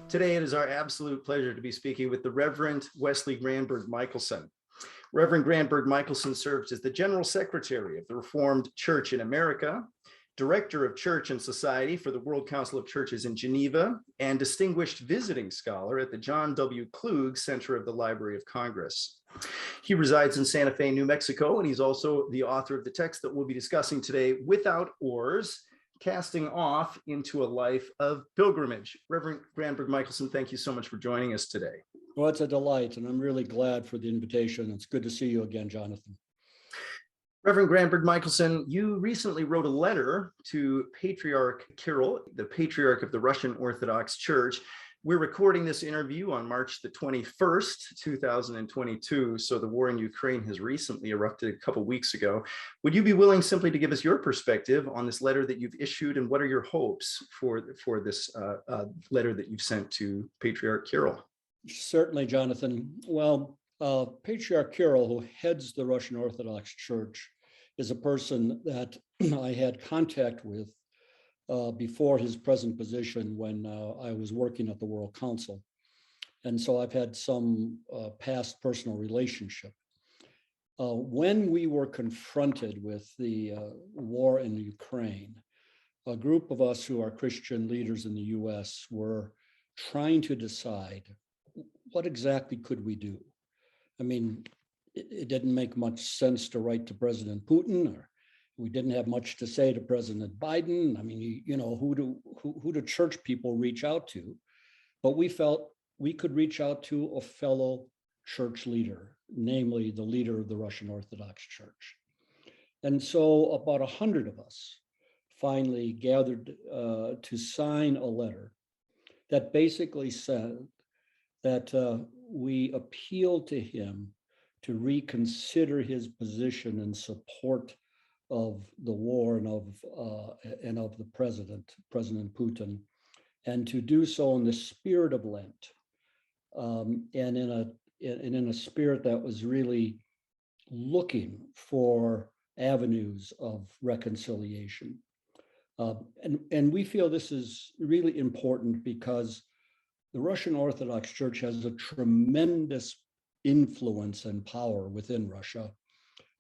Today, it is our absolute pleasure to be speaking with the Reverend Wesley Granberg-Michaelson. Reverend Granberg-Michaelson serves as the General Secretary of the Reformed Church in America, Director of Church and Society for the World Council of Churches in Geneva, and Distinguished Visiting Scholar at the John W. Klug Center of the Library of Congress. He resides in Santa Fe, New Mexico, and he's also the author of the text that we'll be discussing today, Without Oars, Casting Off into a Life of Pilgrimage. Reverend Granberg-Michaelson, thank you so much for joining us today. Well, it's a delight, and I'm really glad for the invitation. It's good to see you again, Jonathan. Reverend Granberg-Michaelson, you recently wrote a letter to Patriarch Kirill, the Patriarch of the Russian Orthodox Church. We're recording this interview on March the 21st, 2022, so the war in Ukraine has recently erupted a couple weeks ago. Would you be willing simply to give us your perspective on this letter that you've issued, and what are your hopes for this letter that you've sent to Patriarch Kirill? Certainly, Jonathan. Well, Patriarch Kirill, who heads the Russian Orthodox Church, is a person that I had contact with before his present position when I was working at the World Council. And so I've had some past personal relationship. When we were confronted with the war in Ukraine, a group of us who are Christian leaders in the US were trying to decide what exactly could we do. I mean, it didn't make much sense to write to President Putin, or we didn't have much to say to President Biden. I mean, you know, who do church people reach out to? But we felt we could reach out to a fellow church leader, namely the leader of the Russian Orthodox Church. And so about 100 of us finally gathered to sign a letter that basically said that we appeal to him to reconsider his position in support of the war and of the President Putin, and to do so in the spirit of Lent, and in a spirit that was really looking for avenues of reconciliation. And we feel this is really important because the Russian Orthodox Church has a tremendous influence and power within Russia.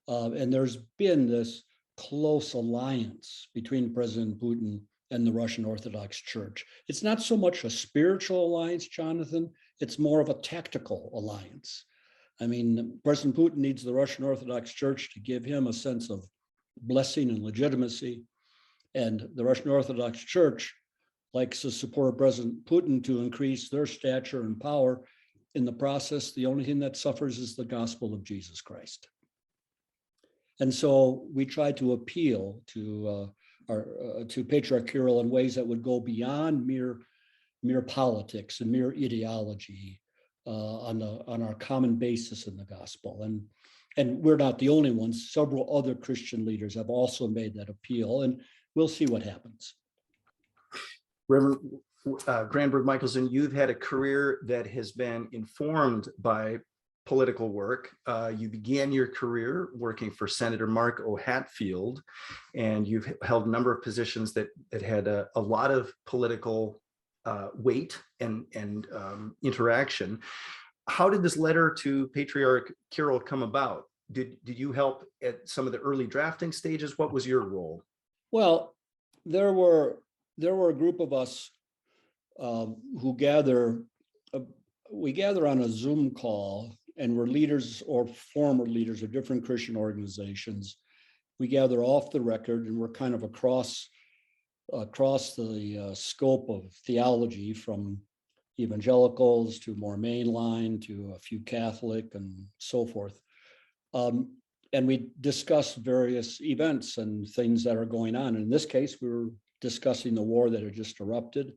And there's been this close alliance between President Putin and the Russian Orthodox Church. It's not so much a spiritual alliance, Jonathan, it's more of a tactical alliance. I mean, President Putin needs the Russian Orthodox Church to give him a sense of blessing and legitimacy. And the Russian Orthodox Church likes to support President Putin to increase their stature and power. In the process, the only thing that suffers is the gospel of Jesus Christ. And so we try to appeal to Patriarch Kirill in ways that would go beyond mere politics and mere ideology on our common basis in the gospel. And we're not the only ones. Several other Christian leaders have also made that appeal, and we'll see what happens. Reverend Granberg-Michaelson, you've had a career that has been informed by political work. You began your career working for Senator Mark O. Hatfield, and you've held a number of positions that had a lot of political weight and interaction. How did this letter to Patriarch Kirill come about? Did you help at some of the early drafting stages? What was your role? Well, there were a group of us who gather. We gather on a Zoom call, and we're leaders or former leaders of different Christian organizations. We gather off the record, and we're kind of across the scope of theology, from evangelicals to more mainline to a few Catholic and so forth. And we discuss various events and things that are going on. In this case, we were discussing the war that had just erupted.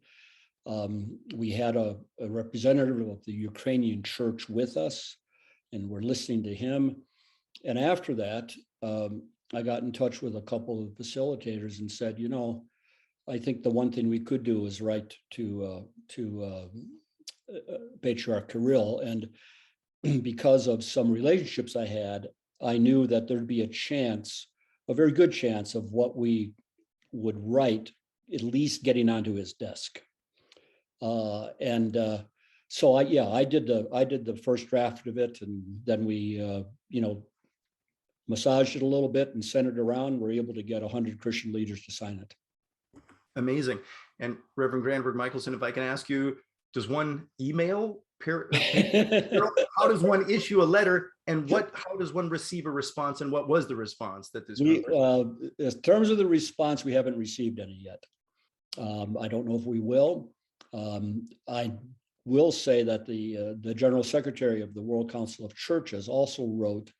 We had a representative of the Ukrainian church with us, and we're listening to him. And after that, I got in touch with a couple of facilitators and said, you know, I think the one thing we could do is write to Patriarch Kirill. And because of some relationships I had, I knew that there'd be a very good chance of what we would write, at least getting onto his desk. So I did the first draft of it, and then we massaged it a little bit and sent it around. We're able to get 100 Christian leaders to sign it. Amazing. And Reverend Granberg-Michaelson, if I can ask you, does one email? How does one issue a letter, and how does one receive a response, and what was the response that this group? In terms of the response, we haven't received any yet. I don't know if we will. I will say that the General Secretary of the World Council of Churches also wrote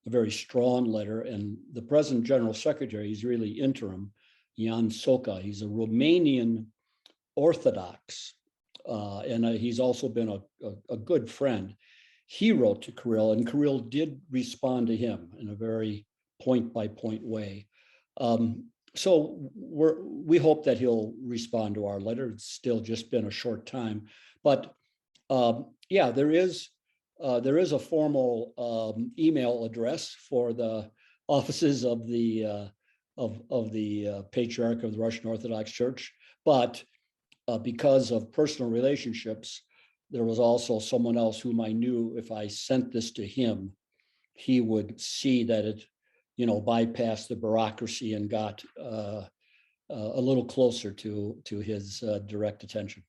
a very strong letter, and the present General Secretary, he's really interim, Jan Soka. He's a Romanian Orthodox, and he's also been a good friend. He wrote to Kirill, and Kirill did respond to him in a very point-by-point way. So we hope that he'll respond to our letter. It's still just been a short time, but there is a formal email address for the offices of the Patriarch of the Russian Orthodox Church, but because of personal relationships, there was also someone else whom I knew if I sent this to him, he would see that it bypassed the bureaucracy and got a little closer to his direct attention.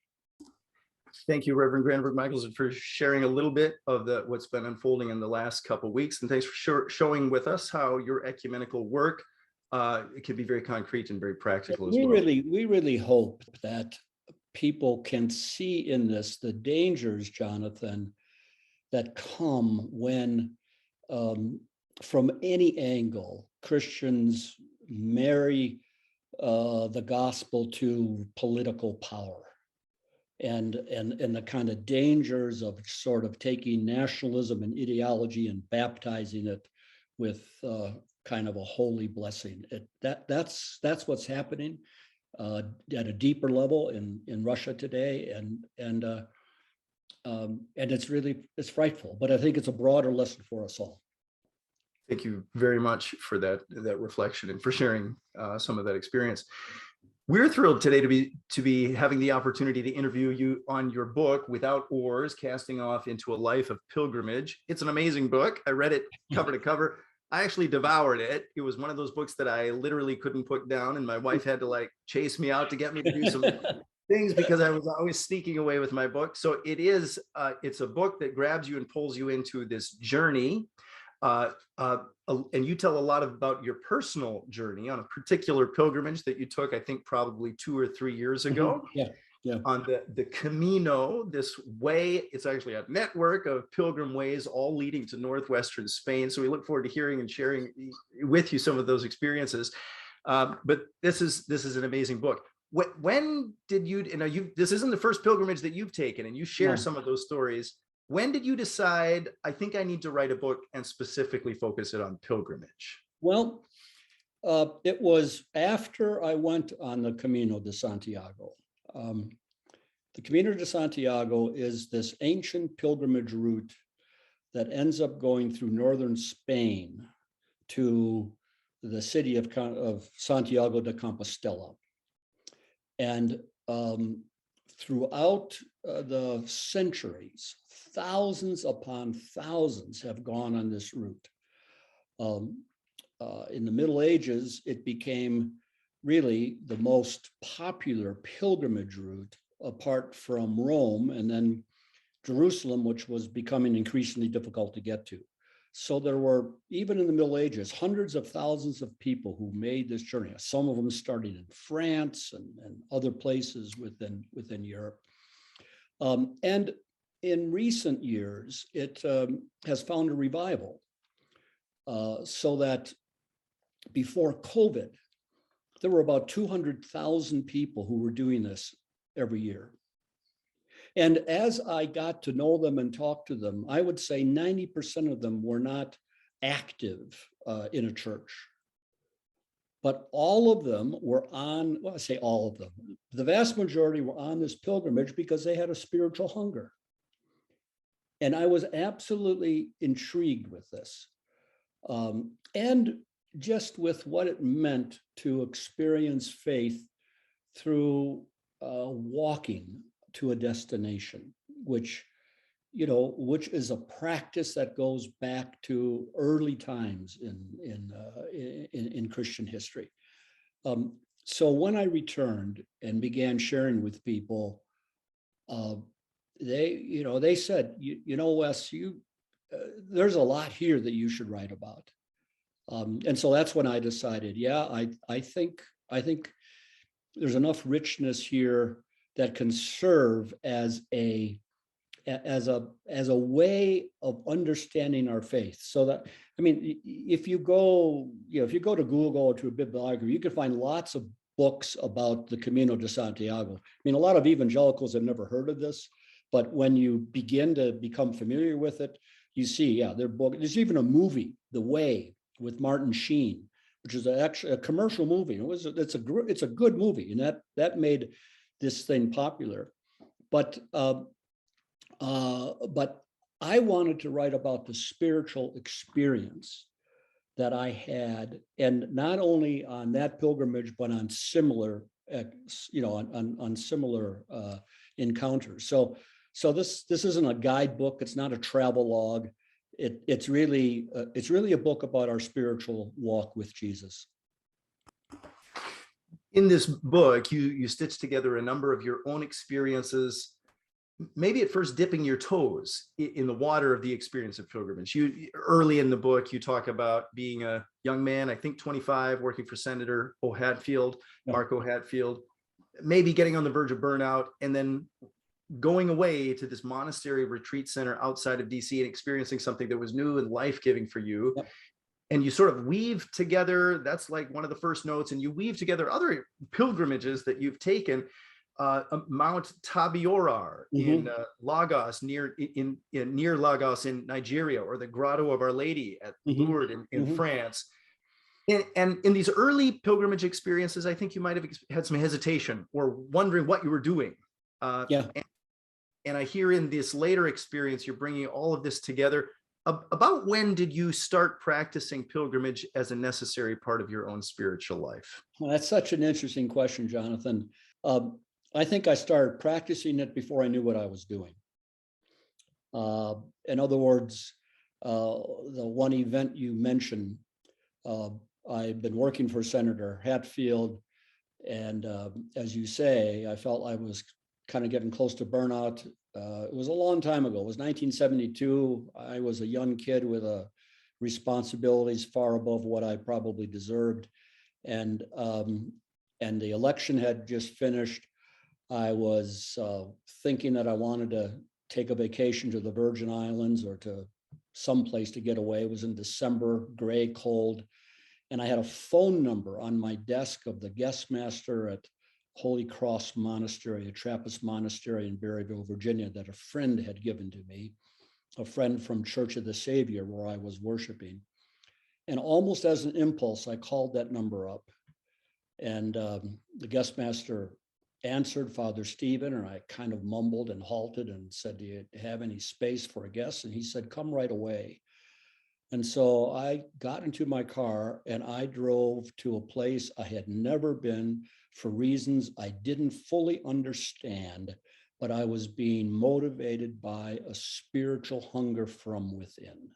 Thank you, Reverend Granberg-Michaelson, for sharing a little bit of what's been unfolding in the last couple of weeks, and thanks for showing with us how your ecumenical work it can be very concrete and very practical as well. We really hope that people can see in this the dangers, Jonathan, that come when from any angle Christians marry the gospel to political power, and the kind of dangers of sort of taking nationalism and ideology and baptizing it with kind of a holy blessing. That's what's happening at a deeper level in Russia today, and it's frightful. But I think it's a broader lesson for us all. Thank you very much for that reflection and for sharing some of that experience. We're thrilled today to be having the opportunity to interview you on your book, Without Oars, Casting Off into a Life of Pilgrimage. It's an amazing book. I read it cover to cover. I actually devoured it. It was one of those books that I literally couldn't put down, and my wife had to chase me out to get me to do some things because I was always sneaking away with my book. So it's a book that grabs you and pulls you into this journey. And you tell a lot about your personal journey on a particular pilgrimage that you took, I think probably 2 or 3 years ago. Yeah. On the Camino, this way, it's actually a network of pilgrim ways, all leading to northwestern Spain. So we look forward to hearing and sharing with you some of those experiences. But this is an amazing book. When did this isn't the first pilgrimage that you've taken, and you share some of those stories. When did you decide, I think I need to write a book and specifically focus it on pilgrimage? Well, it was after I went on the Camino de Santiago. The Camino de Santiago is this ancient pilgrimage route that ends up going through northern Spain to the city of Santiago de Compostela. And throughout the centuries, thousands upon thousands have gone on this route. In the Middle Ages, it became really the most popular pilgrimage route apart from Rome, and then Jerusalem, which was becoming increasingly difficult to get to. So there were, even in the Middle Ages, hundreds of thousands of people who made this journey. Some of them started in France and other places within Europe. And in recent years, it has found a revival, so that before COVID, there were about 200,000 people who were doing this every year. And as I got to know them and talk to them, I would say 90% of them were not active in a church. But all of them were on, well, I say all of them, the vast majority were on this pilgrimage because they had a spiritual hunger. And I was absolutely intrigued with this. And just with what it meant to experience faith through walking to a destination, which, which is a practice that goes back to early times in Christian history. So when I returned and began sharing with people, they said, Wes, there's a lot here that you should write about. And so that's when I decided, I think there's enough richness here that can serve as a way of understanding our faith. So that, if you go to Google or to a bibliography, you can find lots of books about the Camino de Santiago. A lot of evangelicals have never heard of this, but when you begin to become familiar with it, you see, there's even a movie, The Way, with Martin Sheen, which is actually a commercial movie. It's a good movie, and that made this thing popular. But I wanted to write about the spiritual experience that I had, and not only on that pilgrimage, but on similar, on similar encounters. So this isn't a guidebook. It's not a travel log. It's really a book about our spiritual walk with Jesus. In this book, you stitch together a number of your own experiences, maybe at first dipping your toes in the water of the experience of pilgrimage. Early in the book, you talk about being a young man, I think 25, working for Senator Mark O'Hatfield, maybe getting on the verge of burnout, and then going away to this monastery retreat center outside of DC and experiencing something that was new and life-giving for you. Yep. And you sort of weave together, that's like one of the first notes, and you weave together other pilgrimages that you've taken. Mount Tabiorar in Lagos, near Lagos in Nigeria, or the Grotto of Our Lady at Lourdes in France. And in these early pilgrimage experiences, I think you might have had some hesitation or wondering what you were doing. And I hear in this later experience, you're bringing all of this together. About when did you start practicing pilgrimage as a necessary part of your own spiritual life? Well, that's such an interesting question, Jonathan. I think I started practicing it before I knew what I was doing. In other words, the one event you mentioned, I've been working for Senator Hatfield, and as you say, I felt I was kind of getting close to burnout. It was a long time ago. It was 1972. I was a young kid with responsibilities far above what I probably deserved, and the election had just finished. I was thinking that I wanted to take a vacation to the Virgin Islands or to someplace to get away. It was in December, gray, cold, and I had a phone number on my desk of the guest master at Holy Cross Monastery, a Trappist monastery in Berryville, Virginia, that a friend had given to me, a friend from Church of the Savior, where I was worshiping. And almost as an impulse, I called that number up, and the guest master answered, Father Stephen, and I kind of mumbled and halted and said, do you have any space for a guest? And he said, come right away. And so I got into my car and I drove to a place I had never been for reasons I didn't fully understand, but I was being motivated by a spiritual hunger from within.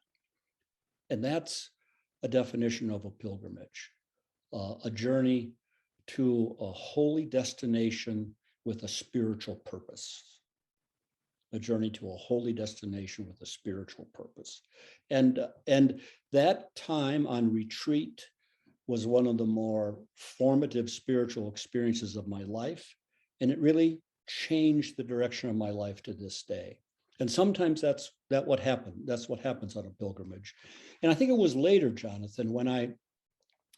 And that's a definition of a pilgrimage, a journey to a holy destination with a spiritual purpose. A journey to a holy destination with a spiritual purpose. And that time on retreat was one of the more formative spiritual experiences of my life. And it really changed the direction of my life to this day. And sometimes that's what happened. That's what happens on a pilgrimage. And I think it was later, Jonathan, when I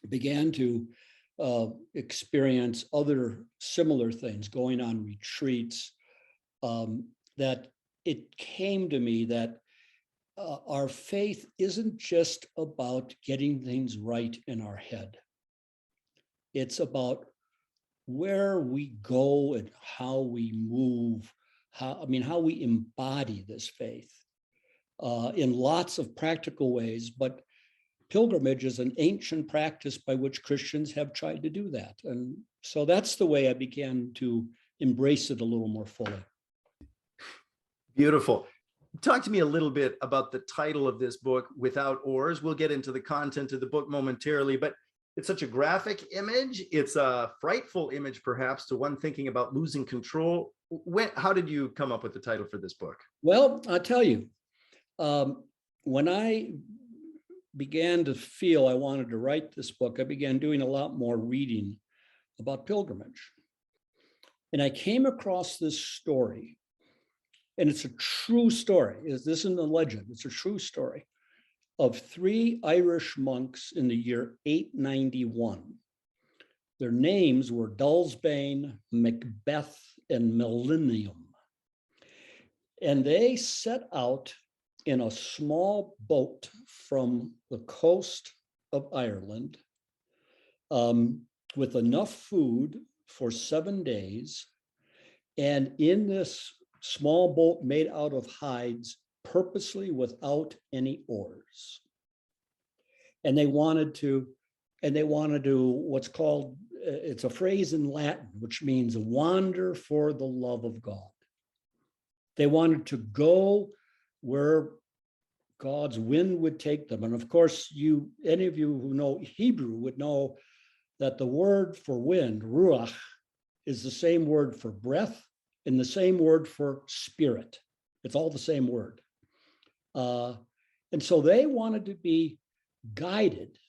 began to experience other similar things, going on retreats, that it came to me that our faith isn't just about getting things right in our head. It's about where we go and how we move, how we embody this faith in lots of practical ways. But pilgrimage is an ancient practice by which Christians have tried to do that. And so that's the way I began to embrace it a little more fully. Beautiful. Talk to me a little bit about the title of this book, Without Oars. We'll get into the content of the book momentarily, but it's such a graphic image. It's a frightful image, perhaps, to one thinking about losing control. How did you come up with the title for this book? Well, I'll tell you, when I began to feel I wanted to write this book, I began doing a lot more reading about pilgrimage. And I came across this story, and it's a true story. This isn't a legend, it's a true story of 3 Irish monks in the year 891. Their names were Dulsbane, Macbeth, and Millennium. And they set out in a small boat from the coast of Ireland with enough food for 7 days. And in this small boat made out of hides, purposely without any oars. And they wanted to what's called, it's a phrase in Latin, which means wander for the love of God. They wanted to go where God's wind would take them. And of course, any of you who know Hebrew would know that the word for wind, ruach, is the same word for breath and the same word for spirit. It's all the same word. And so they wanted to be guided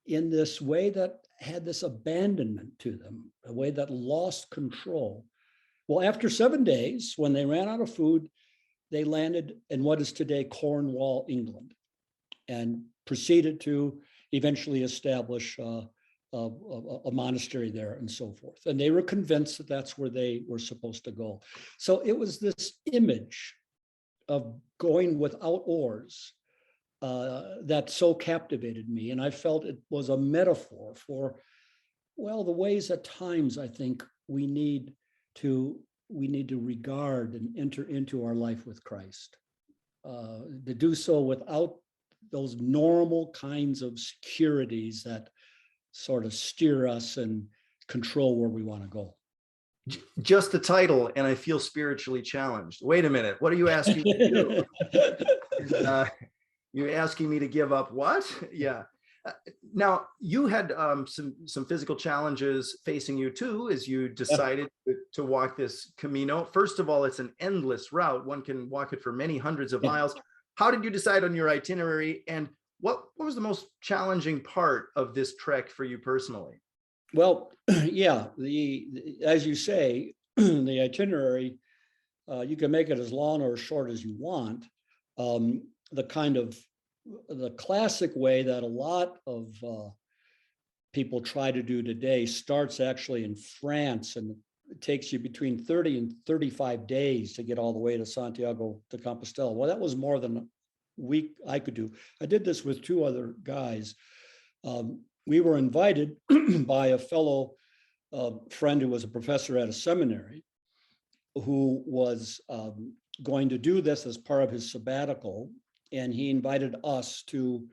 in this way that had this abandonment to them, a way that lost control. Well, after 7 days, when they ran out of food, they landed in what is today Cornwall, England, and proceeded to eventually establish a monastery there and so forth. And they were convinced that that's where they were supposed to go. So it was this image of going without oars that so captivated me. And I felt it was a metaphor for, well, the ways at times I think we need to regard and enter into our life with Christ. To do so without those normal kinds of securities that sort of steer us and control where we want to go. Just the title, and I feel spiritually challenged. Wait a minute, what are you asking me to do? You're asking me to give up what? Yeah. Now, you had some physical challenges facing you too, as you decided to walk this Camino. First of all, it's an endless route. One can walk it for many hundreds of miles. How did you decide on your itinerary, and what was the most challenging part of this trek for you personally? Well, yeah, as you say, the itinerary, you can make it as long or as short as you want. The classic way that a lot of people try to do today starts actually in France, and it takes you between 30 and 35 days to get all the way to Santiago de Compostela. Well, that was more than a week I could do. I did this with 2 other guys. We were invited by a fellow friend who was a professor at a seminary, who was going to do this as part of his sabbatical, and he invited us to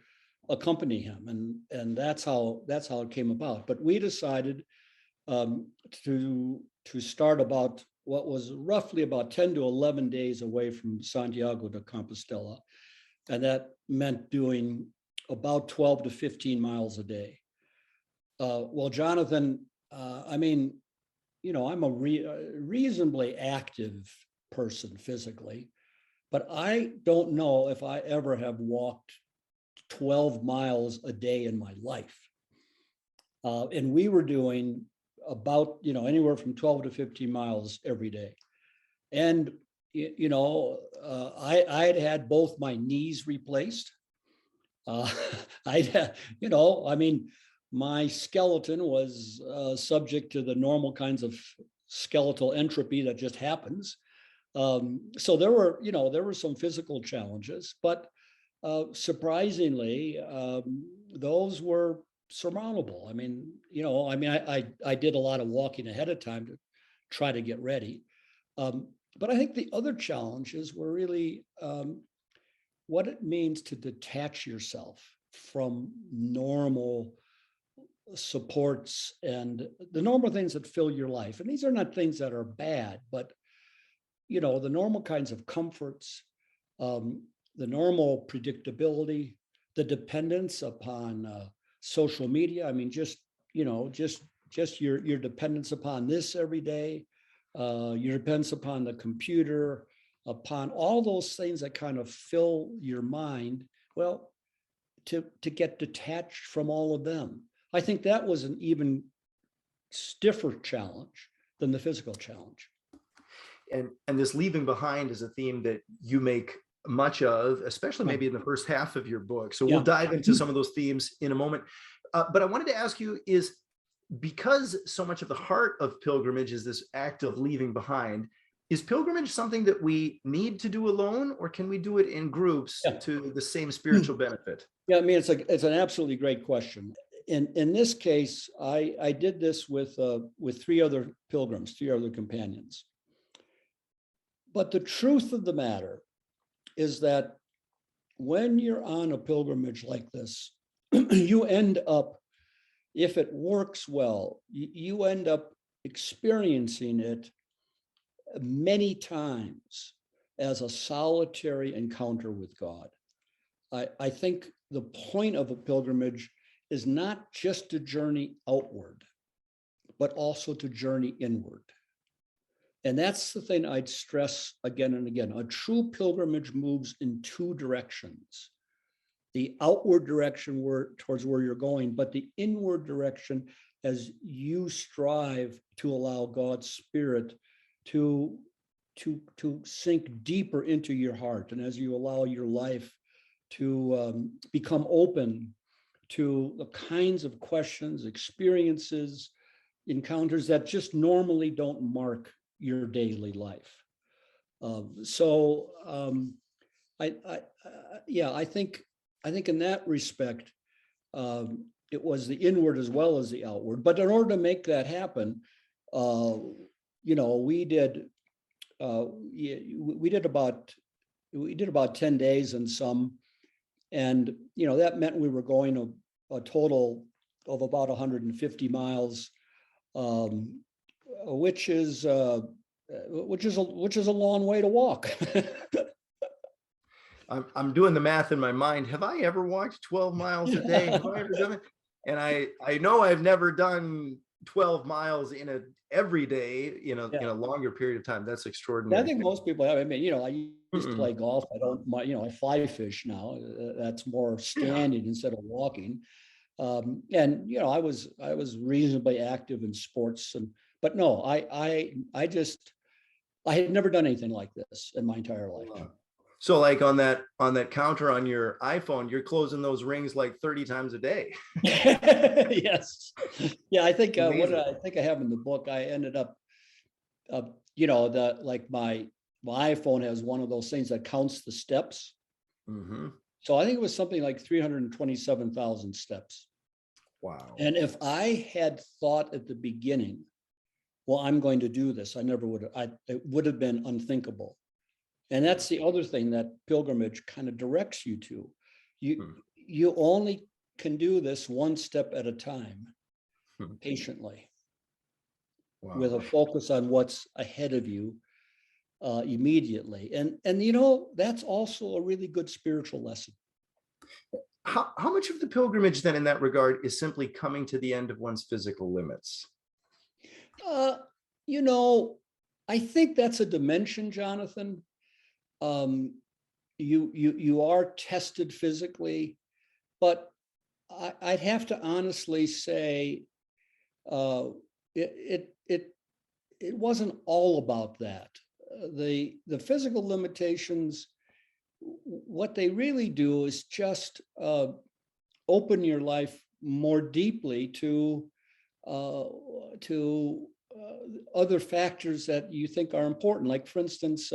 accompany him, and that's how it came about. But we decided to start about what was roughly about 10 to 11 days away from Santiago de Compostela, and that meant doing about 12 to 15 miles a day. Well, Jonathan, I mean, I'm a reasonably active person physically, but I don't know if I ever have walked 12 miles a day in my life. And we were doing about, anywhere from 12 to 15 miles every day. And, I had both my knees replaced. My skeleton was subject to the normal kinds of skeletal entropy that just happens. So there were some physical challenges, but surprisingly, those were surmountable. I did a lot of walking ahead of time to try to get ready. But I think the other challenges were really what it means to detach yourself from normal supports and the normal things that fill your life. And these are not things that are bad, but the normal kinds of comforts, the normal predictability, the dependence upon social media. I mean, just your dependence upon this every day, your dependence upon the computer, upon all those things that kind of fill your mind. Well, to get detached from all of them. I think that was an even stiffer challenge than the physical challenge. And this leaving behind is a theme that you make much of, especially maybe in the first half of your book. So we'll dive into some of those themes in a moment. But I wanted to ask you, is because so much of the heart of pilgrimage is this act of leaving behind, is pilgrimage something that we need to do alone, or can we do it in groups to the same spiritual benefit? Yeah, I mean, it's an absolutely great question. In this case, I did this with 3 other pilgrims, 3 other companions. But the truth of the matter is that when you're on a pilgrimage like this, you end up, if it works well, you end up experiencing it many times as a solitary encounter with God. I think the point of a pilgrimage is not just to journey outward, but also to journey inward. And that's the thing I'd stress again and again. A true pilgrimage moves in 2 directions. The outward direction towards where you're going, but the inward direction as you strive to allow God's Spirit to sink deeper into your heart. And as you allow your life to become open to the kinds of questions, experiences, encounters that just normally don't mark your daily life. I think in that respect, it was the inward as well as the outward. But in order to make that happen, we did about 10 days and some, and that meant we were going a total of about 150 miles, which is a long way to walk. I'm doing the math in my mind. Have I ever walked 12 miles a day? Have I ever done it? And I know I've never done 12 miles in a every day, in a longer period of time. That's extraordinary. I think most people have. I mean, I used to play golf. I don't, I fly fish now. That's more standing instead of walking. And I was reasonably active in sports, but no, I had never done anything like this in my entire life. Wow. So like on that counter on your iPhone, you're closing those rings like 30 times a day. Yes. Yeah, I think what I think I have in the book, I ended up, my iPhone has one of those things that counts the steps. Mm-hmm. So I think it was something like 327,000 steps. Wow. And if I had thought at the beginning, well, I'm going to do this, it would have been unthinkable. And that's the other thing that pilgrimage kind of directs you to. You only can do this one step at a time, patiently, with a focus on what's ahead of you immediately. And that's also a really good spiritual lesson. How much of the pilgrimage then in that regard is simply coming to the end of one's physical limits? I think that's a dimension, Jonathan. You are tested physically, but I'd have to honestly say it wasn't all about that. The physical limitations, what they really do is just open your life more deeply to other factors that you think are important. Like, for instance,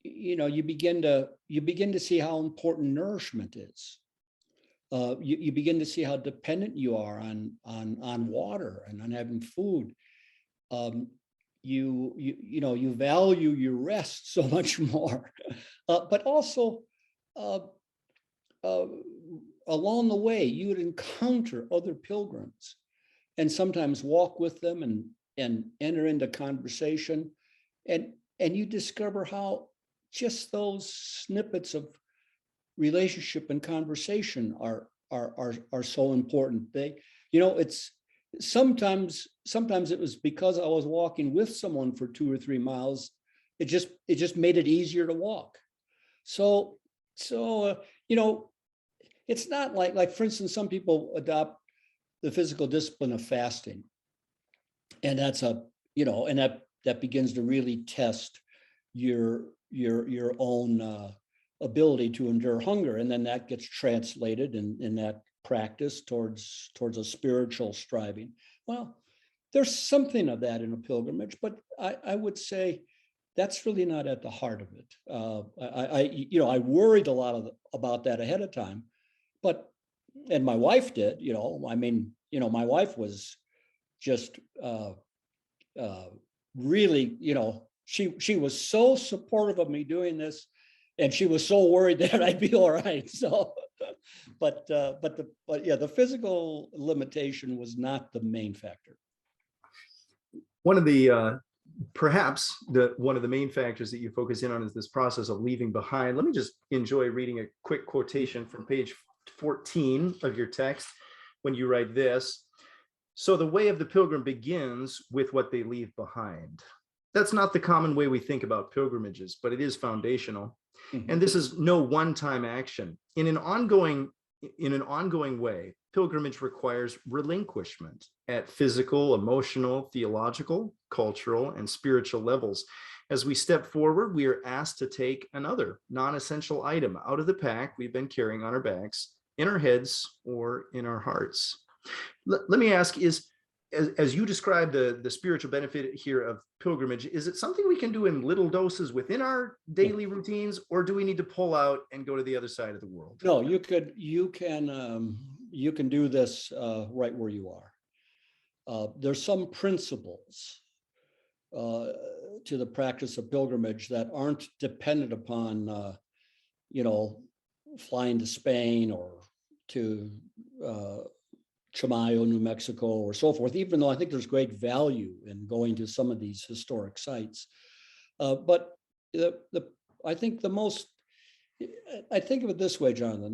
you begin to see how important nourishment is. You begin to see how dependent you are on water and on having food. You value your rest so much more, but also along the way you would encounter other pilgrims and sometimes walk with them and enter into conversation, and and you discover how just those snippets of relationship and conversation are so important. It's sometimes it was because I was walking with someone for 2 or 3 miles. It just made it easier to walk. So it's not like for instance, some people adopt the physical discipline of fasting, and that begins to really test your own ability to endure hunger, and then that gets translated in that practice towards a spiritual striving. Well, there's something of that in a pilgrimage, but I would say that's really not at the heart of it. I worried a lot about that ahead of time, and my wife did. My wife was just really, she was so supportive of me doing this, and she was so worried that I'd be all right. So, but the physical limitation was not the main factor. One of the perhaps one of the main factors that you focus in on is this process of leaving behind. Let me just enjoy reading a quick quotation from page 14 of your text when you write this. So the way of the pilgrim begins with what they leave behind. That's not the common way we think about pilgrimages, but it is foundational. Mm-hmm. And this is no one-time action. In an ongoing way, pilgrimage requires relinquishment at physical, emotional, theological, cultural, and spiritual levels. As we step forward, we are asked to take another non-essential item out of the pack we've been carrying on our backs, in our heads, or in our hearts. Let me ask, as you describe the spiritual benefit here of pilgrimage, is it something we can do in little doses within our daily routines, or do we need to pull out and go to the other side of the world? No, you can do this right where you are. There's some principles to the practice of pilgrimage that aren't dependent upon, flying to Spain or to Chamayo, New Mexico, or so forth, even though I think there's great value in going to some of these historic sites. But I think I think of it this way, Jonathan.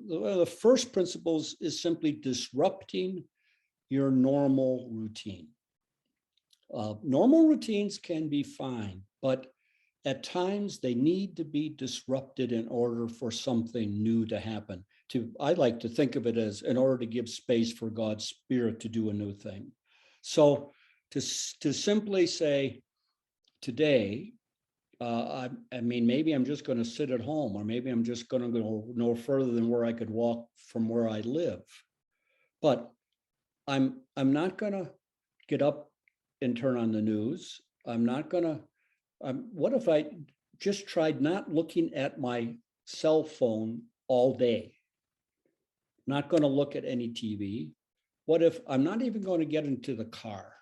One of the first principles is simply disrupting your normal routine. Normal routines can be fine, but at times they need to be disrupted in order for something new to happen. I like to think of it as in order to give space for God's Spirit to do a new thing. So to simply say, today, maybe I'm just going to sit at home, or maybe I'm just going to go no further than where I could walk from where I live. But I'm not going to get up and turn on the news. What if I just tried not looking at my cell phone all day? Not going to look at any TV. What if I'm not even going to get into the car?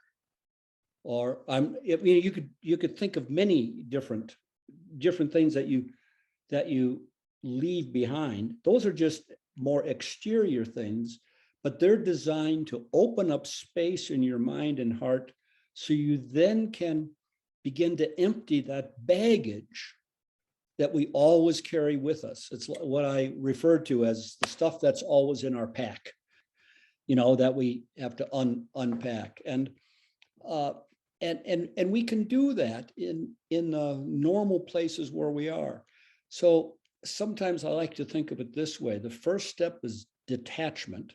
Or you could think of many different things that you leave behind. Those are just more exterior things, but they're designed to open up space in your mind and heart, so you then can begin to empty that baggage that we always carry with us. It's what I refer to as the stuff that's always in our pack, that we have to unpack. And we can do that in normal places where we are. So sometimes I like to think of it this way. The first step is detachment.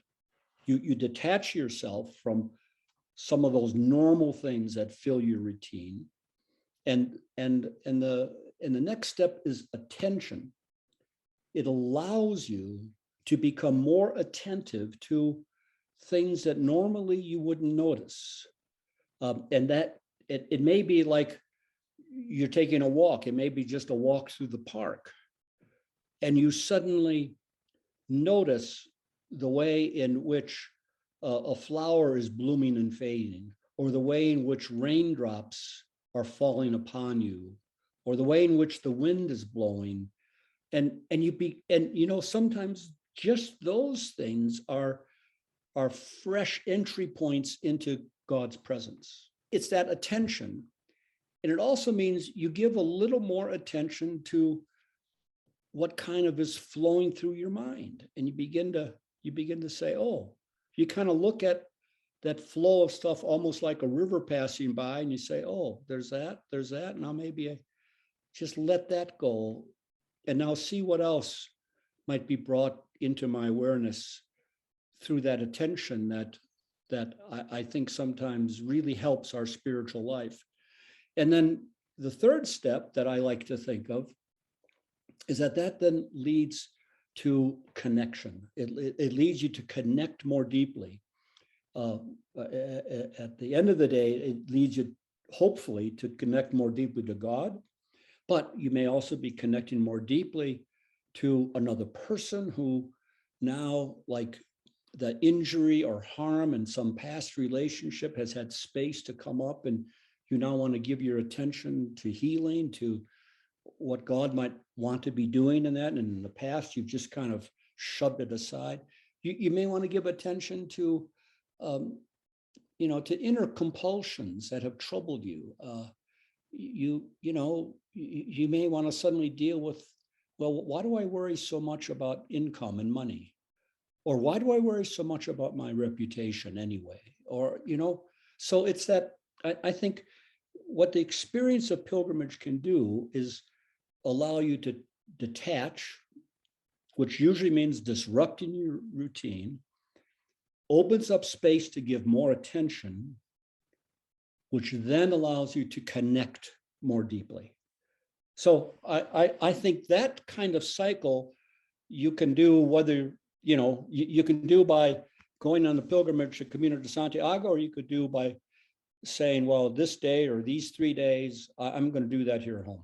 You detach yourself from some of those normal things that fill your routine. And the next step is attention. It allows you to become more attentive to things that normally you wouldn't notice. And that it may be like you're taking a walk. It may be just a walk through the park. And you suddenly notice the way in which a flower is blooming and fading, or the way in which raindrops are falling upon you, or the way in which the wind is blowing. And sometimes just those things are fresh entry points into God's presence. It's that attention And it also means you give a little more attention to what kind of is flowing through your mind. And you begin to say, oh, you kind of look at that flow of stuff almost like a river passing by, and you say, oh, there's that. Now maybe I just let that go. And now see what else might be brought into my awareness through that attention that I think sometimes really helps our spiritual life. And then the third step that I like to think of is that then leads to connection. It leads you to connect more deeply. At the end of the day, it leads you hopefully to connect more deeply to God, but you may also be connecting more deeply to another person who now, like the injury or harm in some past relationship, has had space to come up, and you now want to give your attention to healing, to what God might want to be doing in that. And in the past, you've just kind of shoved it aside. You may want to give attention to, to inner compulsions that have troubled you. You may want to suddenly deal with, well, why do I worry so much about income and money? Or why do I worry so much about my reputation anyway? Or, so it's that, I think what the experience of pilgrimage can do is allow you to detach, which usually means disrupting your routine, opens up space to give more attention, which then allows you to connect more deeply. So I think that kind of cycle you can do whether, you can do by going on the pilgrimage to Camino de Santiago, or you could do by saying, well, this day or these 3 days, I'm going to do that here at home.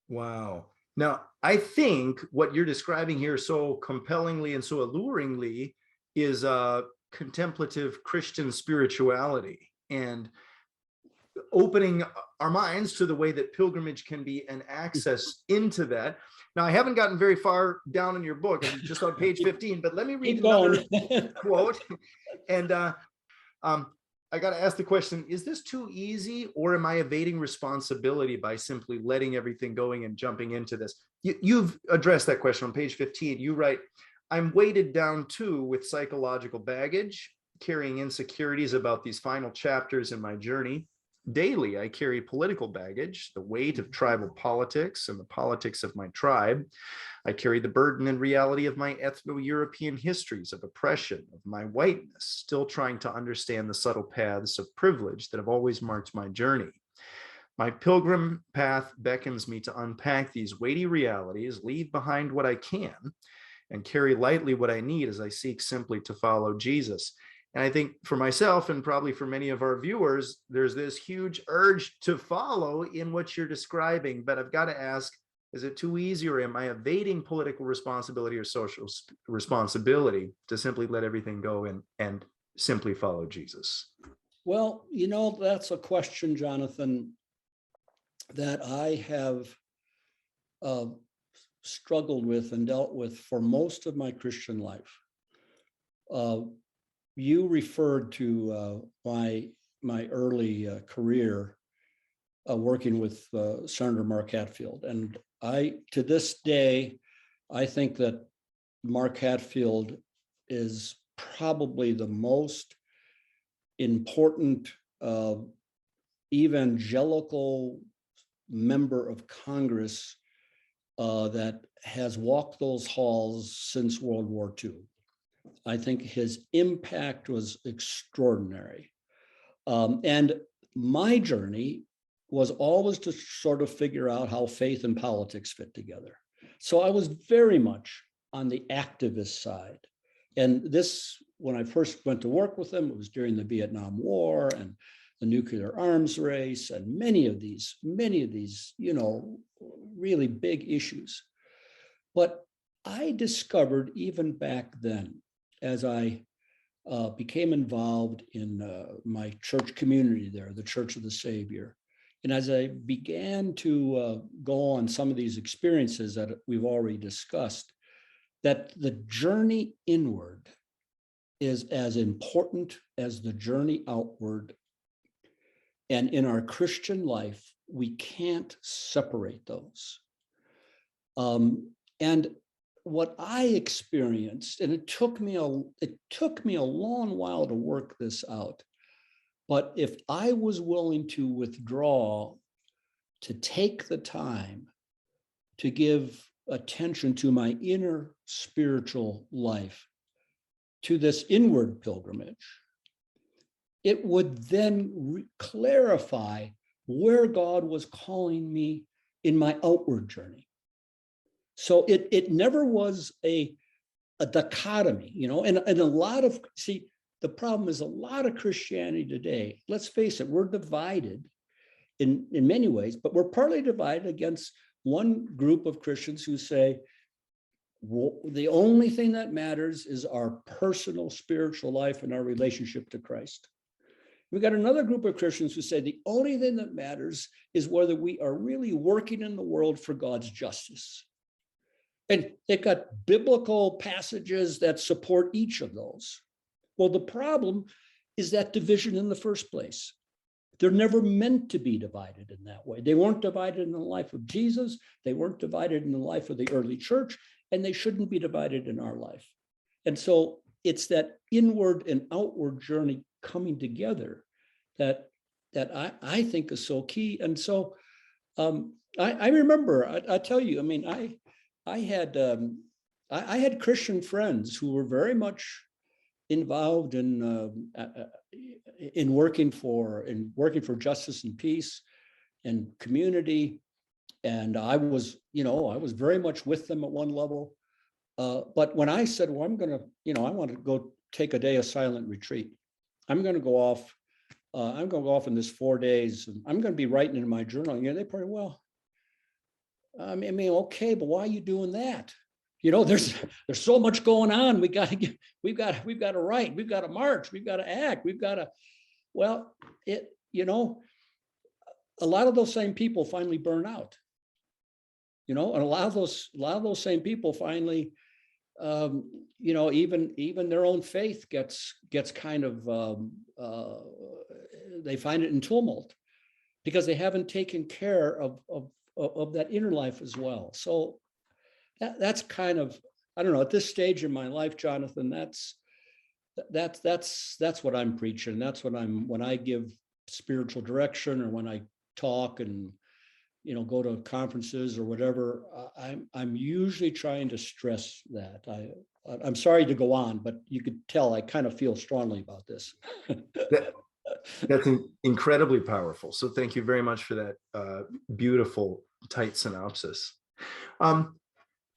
Wow. Now, I think what you're describing here so compellingly and so alluringly is contemplative Christian spirituality, and opening our minds to the way that pilgrimage can be an access into that. Now, I haven't gotten very far down in your book. I'm just on page 15, but let me read another quote. And I got to ask the question, is this too easy, or am I evading responsibility by simply letting everything going and jumping into this? You've addressed that question on page 15. You write, I'm weighted down too with psychological baggage, carrying insecurities about these final chapters in my journey. Daily, I carry political baggage, the weight of tribal politics and the politics of my tribe. I carry the burden and reality of my ethno-European histories of oppression, of my whiteness, still trying to understand the subtle paths of privilege that have always marked my journey. My pilgrim path beckons me to unpack these weighty realities, leave behind what I can, and carry lightly what I need as I seek simply to follow Jesus. And I think for myself, and probably for many of our viewers, there's this huge urge to follow in what you're describing. But I've got to ask, is it too easy, or am I evading political responsibility or social responsibility to simply let everything go and simply follow Jesus? Well, that's a question, Jonathan, that I have struggled with and dealt with for most of my Christian life. You referred to my early career working with Senator Mark Hatfield, and to this day, I think that Mark Hatfield is probably the most important evangelical member of Congress that has walked those halls since World War II. I think his impact was extraordinary. And my journey was always to sort of figure out how faith and politics fit together. So I was very much on the activist side. And this, when I first went to work with him, it was during the Vietnam War and the nuclear arms race and many of these, really big issues. But I discovered even back then, as I became involved in my church community there, the Church of the Savior, and as I began to go on some of these experiences that we've already discussed, that the journey inward is as important as the journey outward. And in our Christian life, we can't separate those. And what I experienced, and it took me a long while to work this out, but if I was willing to withdraw, to take the time to give attention to my inner spiritual life, to this inward pilgrimage, it would then clarify where God was calling me in my outward journey. So it never was a dichotomy, and a lot of, see, the problem is a lot of Christianity today, let's face it, we're divided in many ways, but we're partly divided against one group of Christians who say, well, the only thing that matters is our personal spiritual life and our relationship to Christ. We got another group of Christians who say the only thing that matters is whether we are really working in the world for God's justice. And they've got biblical passages that support each of those. Well, the problem is that division in the first place. They're never meant to be divided in that way. They weren't divided in the life of Jesus. They weren't divided in the life of the early church, and they shouldn't be divided in our life. And so it's that inward and outward journey coming together that I think is so key. And so I remember, I tell you, I mean, I had Christian friends who were very much involved in working for justice and peace and community, and I was very much with them at one level. But when I said, well, I want to go take a day of silent retreat. I'm going to go off. I'm going to go off in this 4 days. And I'm going to be writing in my journal. They probably, well, I mean, okay, but why are you doing that? There's so much going on. We've got to write, we've got to march, we've got to act, a lot of those same people finally burn out, and a lot of those same people finally, even their own faith gets kind of, they find it in tumult because they haven't taken care of that inner life as well. So that's kind of, I don't know, at this stage in my life, Jonathan, that's what I'm preaching. That's what when I give spiritual direction, or when I talk and, go to conferences or whatever, I'm usually trying to stress that. I'm sorry to go on, but you could tell I kind of feel strongly about this. That's incredibly powerful. So thank you very much for that beautiful, tight synopsis.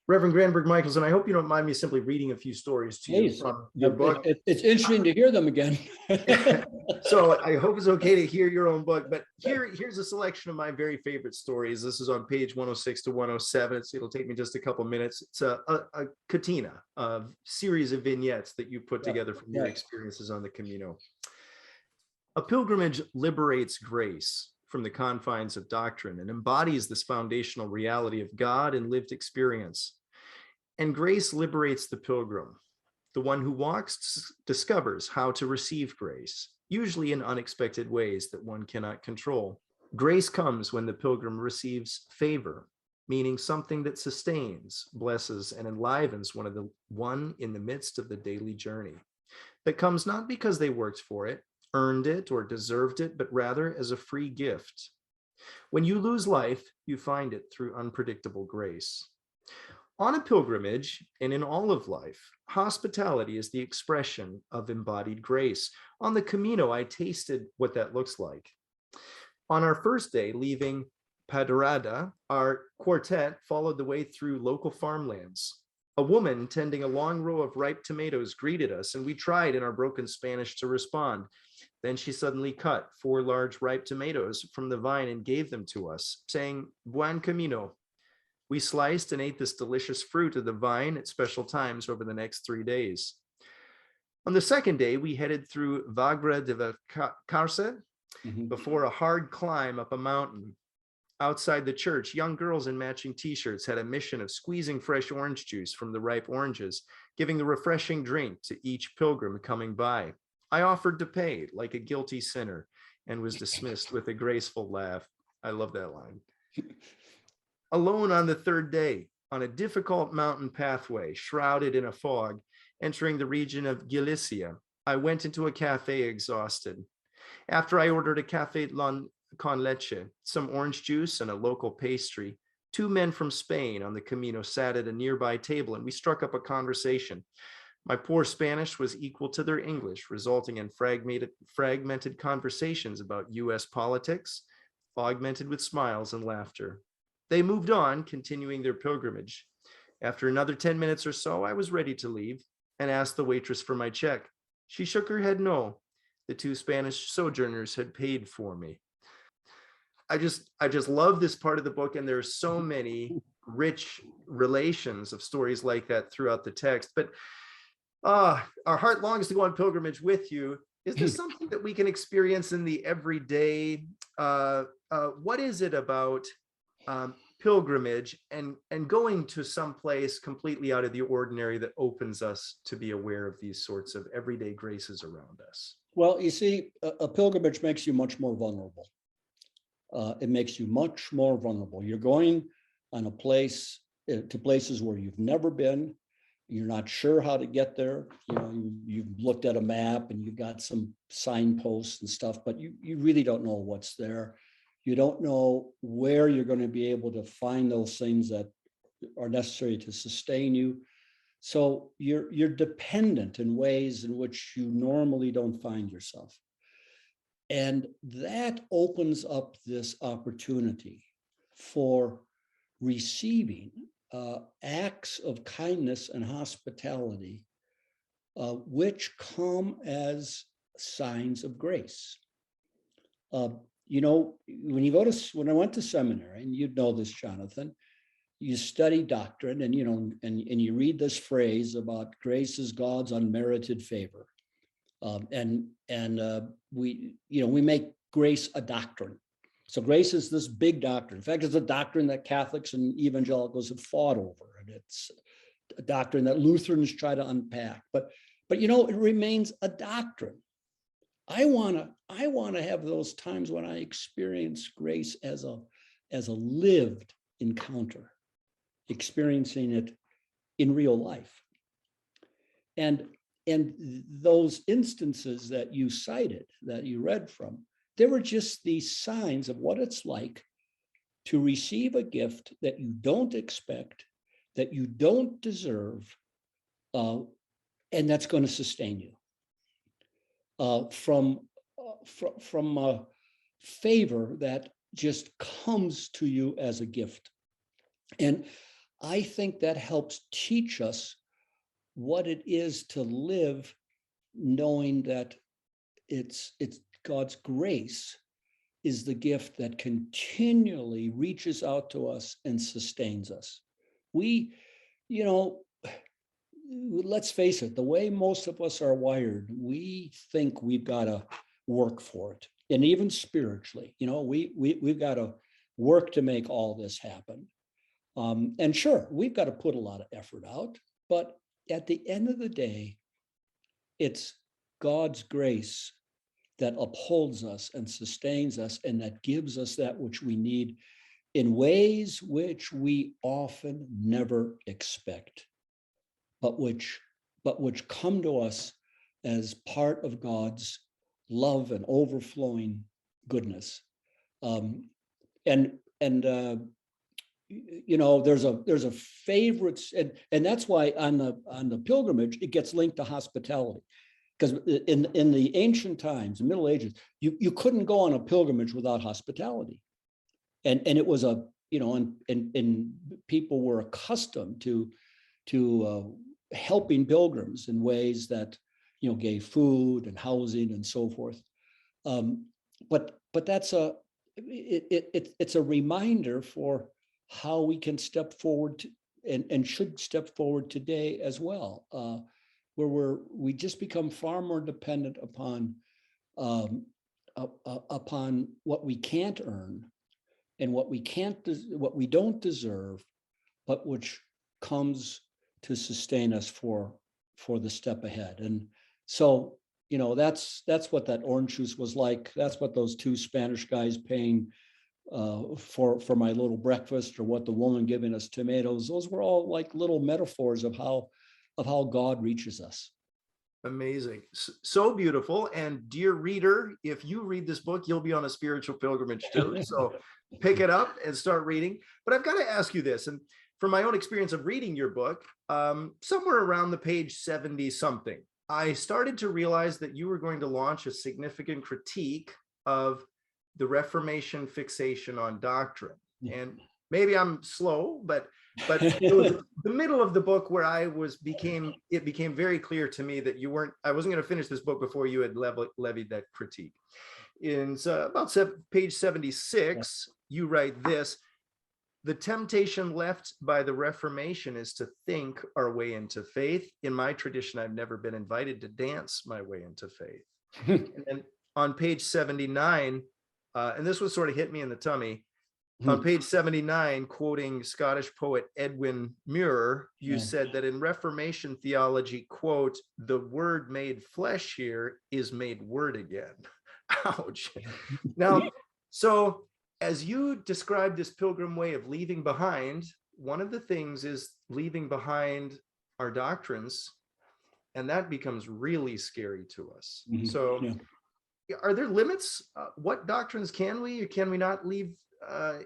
Reverend Granberg-Michaelson, I hope you don't mind me simply reading a few stories to you from your book. It's interesting to hear them again. So I hope it's okay to hear your own book, but here's a selection of my very favorite stories. This is on page 106 to 107. It'll take me just a couple minutes. It's a catena, a series of vignettes that you put together from your experiences on the Camino. A pilgrimage liberates grace from the confines of doctrine and embodies this foundational reality of God and lived experience. And grace liberates the pilgrim. The one who walks discovers how to receive grace, usually in unexpected ways that one cannot control. Grace comes when the pilgrim receives favor, meaning something that sustains, blesses, and enlivens one in the midst of the daily journey. That comes not because they worked for it, earned it, or deserved it, but rather as a free gift. When you lose life, you find it through unpredictable grace. On a pilgrimage, and in all of life, hospitality is the expression of embodied grace. On the Camino, I tasted what that looks like. On our first day, leaving Pedrada, our quartet followed the way through local farmlands. A woman tending a long row of ripe tomatoes greeted us, and we tried in our broken Spanish to respond. Then she suddenly cut 4 large ripe tomatoes from the vine and gave them to us, saying, "Buen camino." We sliced and ate this delicious fruit of the vine at special times over the next 3 days. On the second day, we headed through Vagra de Valcarce before a hard climb up a mountain. Outside the church, young girls in matching t-shirts had a mission of squeezing fresh orange juice from the ripe oranges, giving the refreshing drink to each pilgrim coming by. I offered to pay like a guilty sinner and was dismissed with a graceful laugh. I love that line. Alone on the third day, on a difficult mountain pathway, shrouded in a fog, entering the region of Galicia, I went into a cafe exhausted. After I ordered a cafe con leche, some orange juice, and a local pastry, two men from Spain on the Camino sat at a nearby table and we struck up a conversation. My poor Spanish was equal to their English, resulting in fragmented conversations about US politics, augmented with smiles and laughter. They moved on, continuing their pilgrimage. After another 10 minutes or so, I was ready to leave and asked the waitress for my check. She shook her head no. The two Spanish sojourners had paid for me. I just love this part of the book, and there's so many rich relations of stories like that throughout the text. But our heart longs to go on pilgrimage with you. Is this something that we can experience in the everyday? What is it about pilgrimage and going to some place completely out of the ordinary that opens us to be aware of these sorts of everyday graces around us? Well, you see, a pilgrimage makes you much more vulnerable. It makes you much more vulnerable. You're going on a place to places where you've never been. You're not sure how to get there. You know, you've looked at a map and you've got some signposts and stuff, but you really don't know what's there. You don't know where you're going to be able to find those things that are necessary to sustain you. So you're dependent in ways in which you normally don't find yourself. And that opens up this opportunity for receiving acts of kindness and hospitality, which come as signs of grace. You know, when I went to seminary, and you'd know this, Jonathan, you study doctrine, and and you read this phrase about grace is God's unmerited favor, we make grace a doctrine. So grace is this big doctrine. In fact, it's a doctrine that Catholics and evangelicals have fought over, and it's a doctrine that Lutherans try to unpack. But it remains a doctrine. I want to have those times when I experience grace as a lived encounter, experiencing it in real life. And those instances that you cited, that you read from, they were just these signs of what it's like to receive a gift that you don't expect, that you don't deserve, and that's going to sustain you. From a favor that just comes to you as a gift. And I think that helps teach us what it is to live knowing that it's God's grace is the gift that continually reaches out to us and sustains us. Let's face it, the way most of us are wired, we think we've got to work for it. And even spiritually, we've got to work to make all this happen. And sure, we've got to put a lot of effort out, but at the end of the day, it's God's grace that upholds us and sustains us, and that gives us that which we need in ways which we often never expect, but which come to us as part of God's love and overflowing goodness. There's a favorite, and that's why on the pilgrimage it gets linked to hospitality, because in the ancient times, the Middle Ages, you couldn't go on a pilgrimage without hospitality, and it was and people were accustomed to helping pilgrims in ways that gave food and housing and so forth. But that's it's a reminder for how we can step forward and should step forward today as well, where we just become far more dependent upon what we can't earn and what we don't deserve, but which comes to sustain us for the step ahead. And so that's what that orange juice was like. That's what those two Spanish guys paying for my little breakfast, or what the woman giving us tomatoes. Those were all like little metaphors of how God reaches us. Amazing. So beautiful. And dear reader, if you read this book, you'll be on a spiritual pilgrimage too. So pick it up and start reading. But I've got to ask you this, and from my own experience of reading your book, somewhere around the page 70 something, I started to realize that you were going to launch a significant critique of the Reformation fixation on doctrine. And maybe I'm slow, but it was the middle of the book where it became very clear to me that I wasn't going to finish this book before you had levied that critique. In about page 76, you write this: the temptation left by the Reformation is to think our way into faith. In my tradition, I've never been invited to dance my way into faith. And then on page 79, and this one sort of hit me in the tummy, on page 79, quoting Scottish poet Edwin Muir, you said that in Reformation theology, quote, the word made flesh here is made word again. Ouch. Now, so as you describe this pilgrim way of leaving behind, one of the things is leaving behind our doctrines, and that becomes really scary to us. So are there limits? What doctrines can we or can we not leave?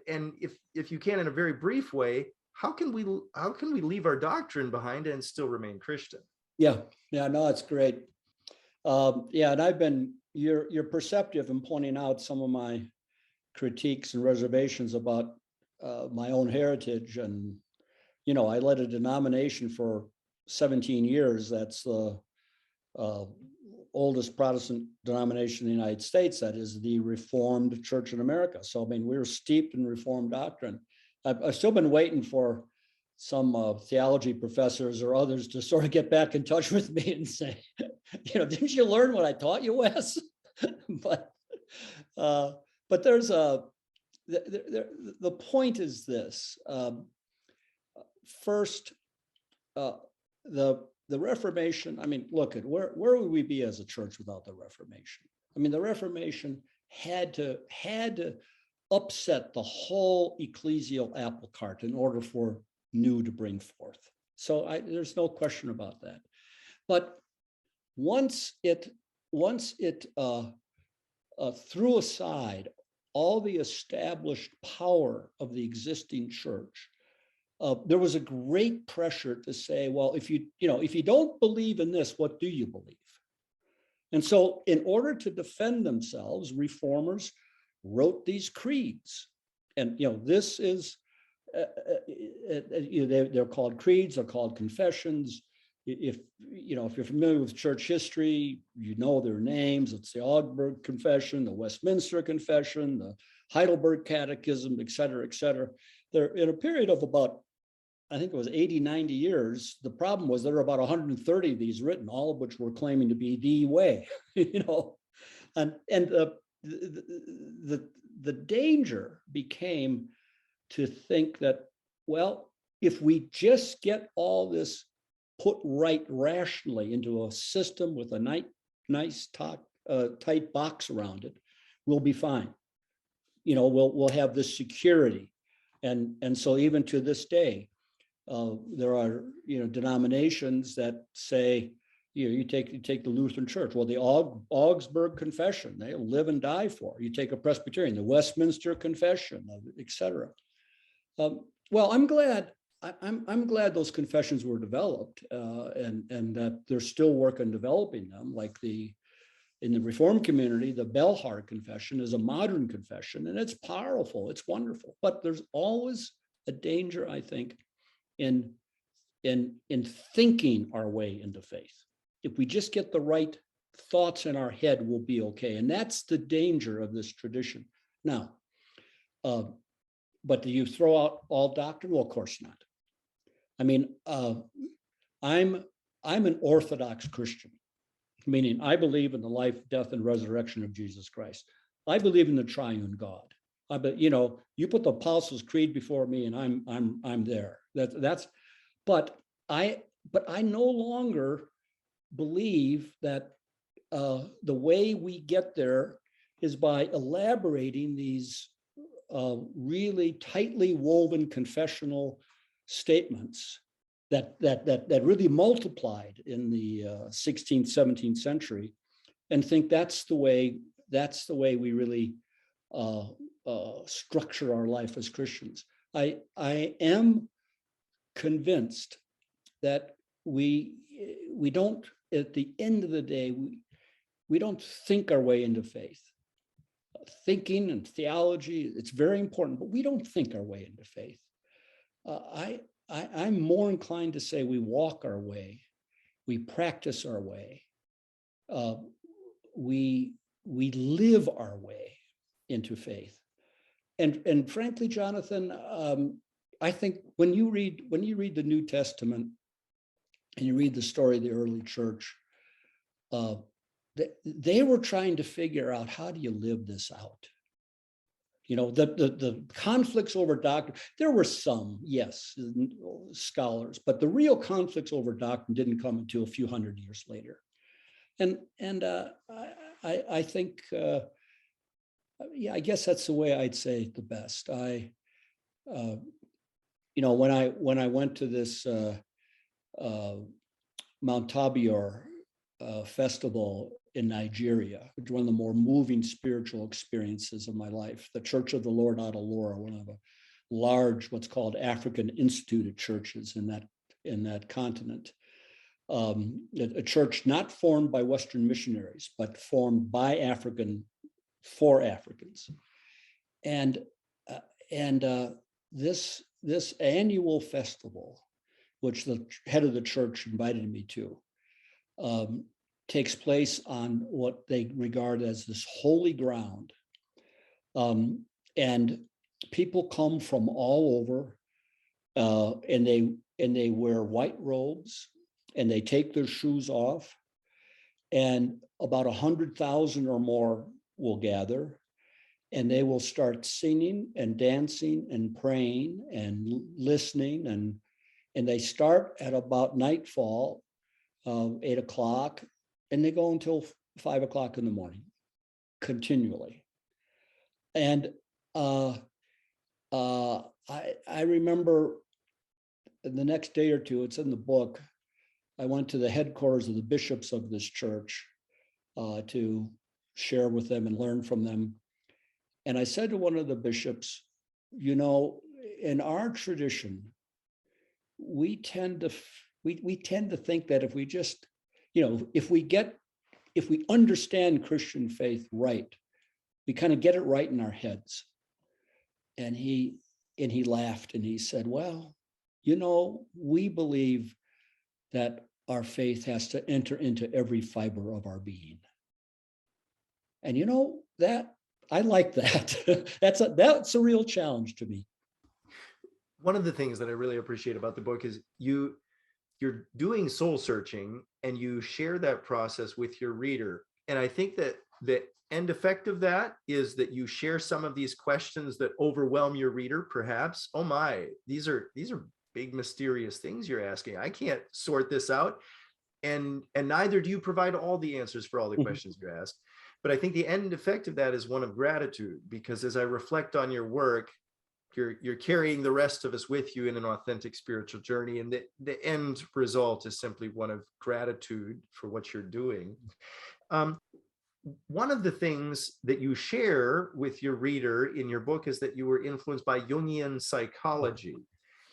And if you can, in a very brief way, how can we leave our doctrine behind and still remain Christian? No, it's great. And you're perceptive in pointing out some of my critiques and reservations about my own heritage. And, I led a denomination for 17 years. That's the oldest Protestant denomination in the United States. That is the Reformed Church in America. So, we're steeped in Reformed doctrine. I've still been waiting for some theology professors or others to sort of get back in touch with me and say, didn't you learn what I taught you, Wes? But there's the point is this. First, the Reformation, look at where would we be as a church without the Reformation? The Reformation had to upset the whole ecclesial apple cart in order for new to bring forth. So there's no question about that. But once it threw aside all the established power of the existing church, there was a great pressure to say, well, if you don't believe in this, what do you believe? And so in order to defend themselves, reformers wrote these creeds. And, this is, they're called creeds, they're called confessions. If you're familiar with church history, you know their names. It's the Augsburg Confession, the Westminster Confession, the Heidelberg Catechism, et cetera, et cetera. They're in a period of about, I think it was 80, 90 years. The problem was there were about 130 of these written, all of which were claiming to be the way, and the danger became to think that, well, if we just get all this put right rationally into a system with a nice tight box around it, we'll be fine. We'll have this security, and so even to this day, there are denominations that say, you take the Lutheran Church. Well, the Augsburg Confession, they live and die for. You take a Presbyterian, the Westminster Confession, et cetera. Well, I'm glad those confessions were developed, and that they're still working developing them. Like in the Reformed community, the Belhar Confession is a modern confession, and it's powerful, it's wonderful. But there's always a danger, I think, in thinking our way into faith. If we just get the right thoughts in our head, we'll be okay. And that's the danger of this tradition. Now, but do you throw out all doctrine? Well, of course not. I'm an Orthodox Christian, meaning I believe in the life, death, and resurrection of Jesus Christ. I believe in the triune God. You put the Apostles' Creed before me, and I'm there. But I no longer believe that the way we get there is by elaborating these really tightly woven confessional statements that really multiplied in the 16th, 17th century, and think that's the way we really structure our life as Christians. I am convinced that we don't, at the end of the day, we don't think our way into faith. Thinking and theology, it's very important, but we don't think our way into faith. I'm more inclined to say we walk our way, we practice our way, we live our way into faith. And frankly, Jonathan, I think when you read the New Testament and you read the story of the early church, they were trying to figure out, how do you live this out? You know, the conflicts over doctrine, there were some, yes, scholars, but the real conflicts over doctrine didn't come until a few hundred years later. And I think, yeah, I guess that's the way I'd say it the best. You know, when I went to this Mount Tabor festival in Nigeria, which was one of the more moving spiritual experiences of my life. The Church of the Lord out of Laura, one of the large, what's called African instituted churches in that continent. A church not formed by Western missionaries, but formed by African for Africans. And this annual festival, which the head of the church invited me to, takes place on what they regard as this holy ground. And people come from all over, and they wear white robes, and they take their shoes off, and about 100,000 or more will gather, and they will start singing and dancing and praying and listening, and they start at about nightfall, 8 o'clock, and they go until 5 o'clock in the morning, continually. And I remember the next day or two, it's in the book, I went to the headquarters of the bishops of this church to share with them and learn from them. And I said to one of the bishops, you know, in our tradition, we tend to think that if we just, you know, if we understand Christian faith right, we kind of get it right in our heads. And he laughed and he said, well, you know, we believe that our faith has to enter into every fiber of our being. And you know, that I like that. That's a real challenge to me. One of the things that I really appreciate about the book is you're doing soul searching, and you share that process with your reader. And I think that the end effect of that is that you share some of these questions that overwhelm your reader, perhaps. Oh my, these are big mysterious things you're asking. I can't sort this out. And neither do you provide all the answers for all the questions you ask. But I think the end effect of that is one of gratitude, because as I reflect on your work, you're carrying the rest of us with you in an authentic spiritual journey. And the end result is simply one of gratitude for what you're doing. One of the things that you share with your reader in your book is that you were influenced by Jungian psychology.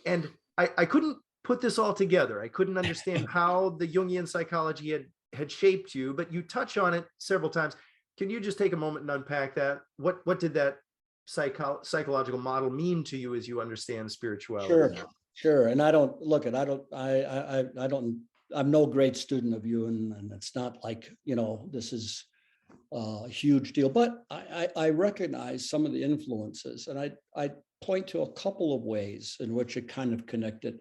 And I couldn't put this all together. I couldn't understand how the Jungian psychology had shaped you, but you touch on it several times. Can you just take a moment and unpack that? What did that psychological model mean to you as you understand spirituality? Sure. And I'm no great student of Jung, and it's not like, you know, this is a huge deal, but I recognize some of the influences, and I point to a couple of ways in which it kind of connected.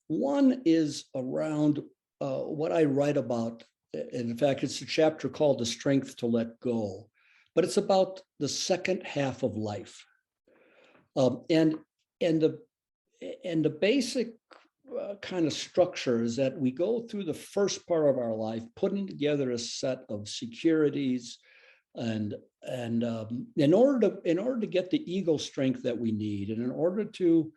One is around what I write about. In fact, it's a chapter called The Strength to Let Go, but it's about the second half of life. And the basic kind of structure is that we go through the first part of our life, putting together a set of securities, And in order to get the ego strength that we need, and in order to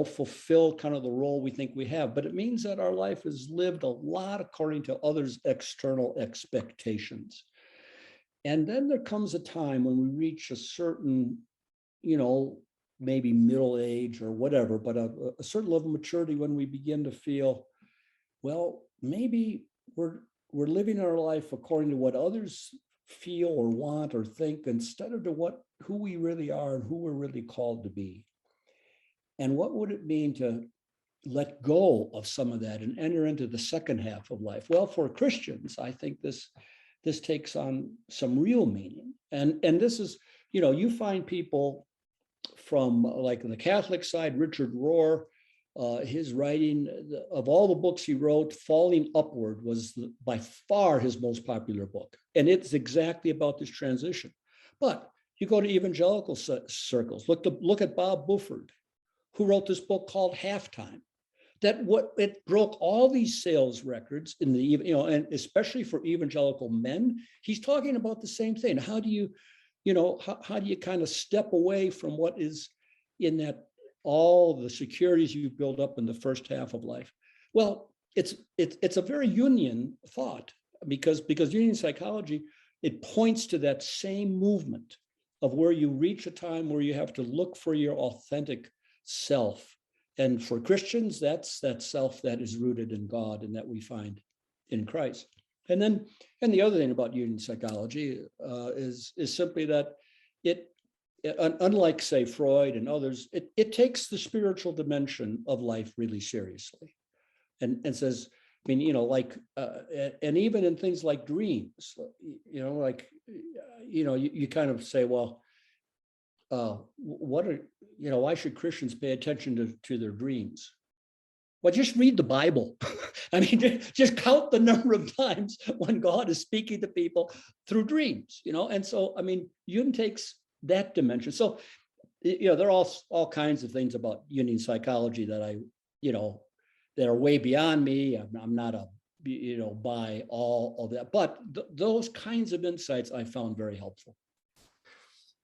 fulfill kind of the role we think we have, but it means that our life is lived a lot according to others' external expectations. And then there comes a time when we reach a certain, maybe middle age or whatever, but a certain level of maturity when we begin to feel, well, maybe we're living our life according to what others feel or want or think, instead of who we really are and who we're really called to be. And what would it mean to let go of some of that and enter into the second half of life? Well, for Christians, I think this takes on some real meaning. And this is, you find people from like the Catholic side, Richard Rohr, his writing, of all the books he wrote, Falling Upward was by far his most popular book. And it's exactly about this transition. But you go to evangelical circles, look at Bob Buford, who wrote this book called Halftime. It broke all these sales records in the, and especially for evangelical men. He's talking about the same thing. How do you kind of step away from what is in that, all the securities you build up in the first half of life? Well, it's a very Jungian thought, because Jungian psychology, it points to that same movement of where you reach a time where you have to look for your authentic self. And for Christians, that's that self that is rooted in God and that we find in Christ. And the other thing about Jungian psychology is simply that it, unlike say Freud and others, it takes the spiritual dimension of life really seriously, and says, I mean, and even in things like dreams, you kind of say, well, why should Christians pay attention to their dreams? Well, just read the Bible. I mean, just count the number of times when God is speaking to people through dreams, And so, I mean, Jung takes that dimension. So, there are all kinds of things about Jungian psychology that that are way beyond me. I'm not by all of that, but those kinds of insights I found very helpful.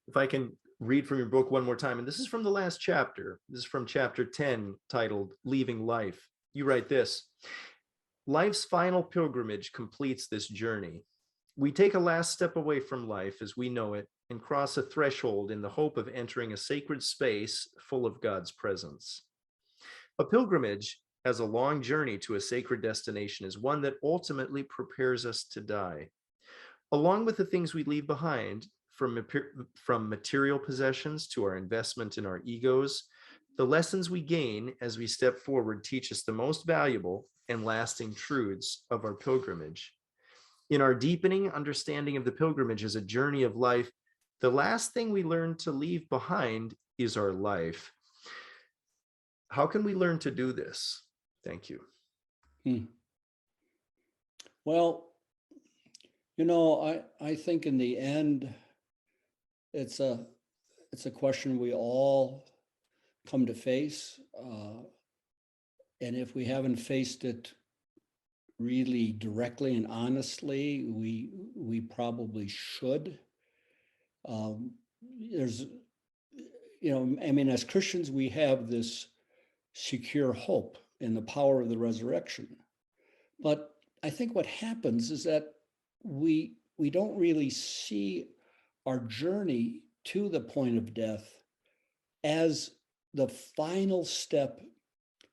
If I can read from your book one more time, and this is from the last chapter. This is from chapter 10, titled Leaving Life. You write this: life's final pilgrimage completes this journey. We take a last step away from life as we know it and cross a threshold in the hope of entering a sacred space full of God's presence. A pilgrimage, as a long journey to a sacred destination, is one that ultimately prepares us to die. Along with the things we leave behind, from material possessions to our investment in our egos, the lessons we gain as we step forward teach us the most valuable and lasting truths of our pilgrimage. In our deepening understanding of the pilgrimage as a journey of life, the last thing we learn to leave behind is our life. How can we learn to do this? Thank you. Well, I think in the end, it's a question we all come to face. And if we haven't faced it really directly and honestly, we probably should. As Christians, we have this secure hope in the power of the resurrection. But I think what happens is that we don't really see our journey to the point of death as the final step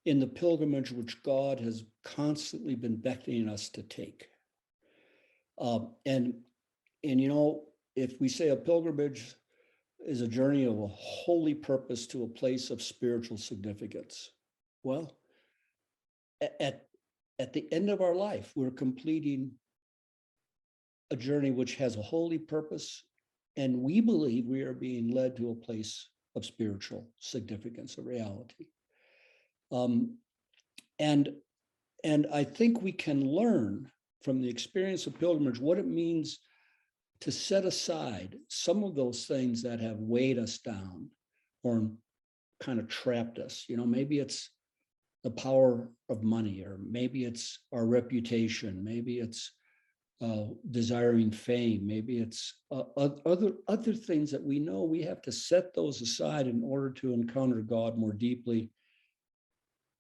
in the pilgrimage which God has constantly been beckoning us to take. If we say a pilgrimage is a journey of a holy purpose to a place of spiritual significance, well, at the end of our life, we're completing a journey which has a holy purpose, and we believe we are being led to a place of spiritual significance, of reality. And I think we can learn from the experience of pilgrimage what it means to set aside some of those things that have weighed us down or kind of trapped us. Maybe it's the power of money, or maybe it's our reputation, maybe it's desiring fame. Maybe it's other things that we know we have to set those aside in order to encounter God more deeply.